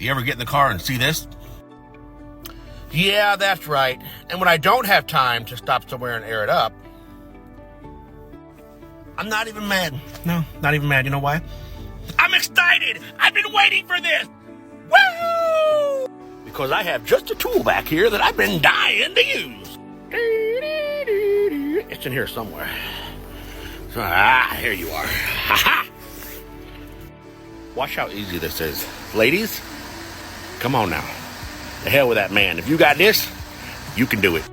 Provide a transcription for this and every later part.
You ever get in the car and see this? Yeah, that's right. And when I don't have time to stop somewhere and air it up, I'm not even mad. No, not even mad. You know why? I'm excited! I've been waiting for this! Woo! Because I have just a tool back here that I've been dying to use. It's in here somewhere. Here you are. Ha-ha! Watch how easy this is. Ladies, come on now. The hell with that man. If you got this, you can do it.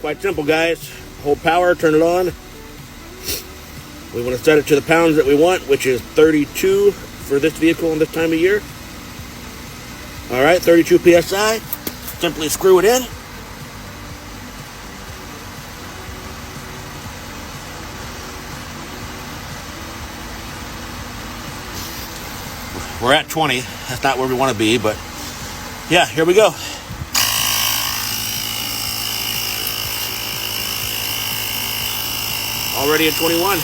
Quite simple, guys. Hold power, turn it on. We want to set it to the pounds that we want, which is 32 for this vehicle in this time of year. All right, 32 PSI. Simply screw it in. We're at 20. That's not where we want to be, but yeah, here we go. Already at 21.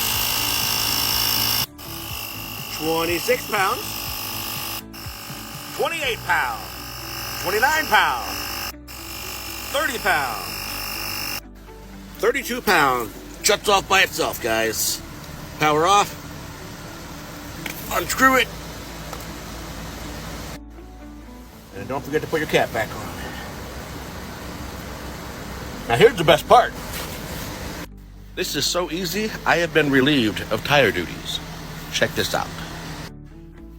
26 pounds. 28 pounds. 29 pounds. 30 pounds. 32 pounds. Shuts off by itself, guys. Power off. Unscrew it. And don't forget to put your cap back on. Now here's the best part. This is so easy, I have been relieved of tire duties. Check this out.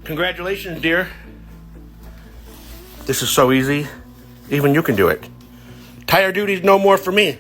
Congratulations, dear. This is so easy, even you can do it. Tire duties no more for me.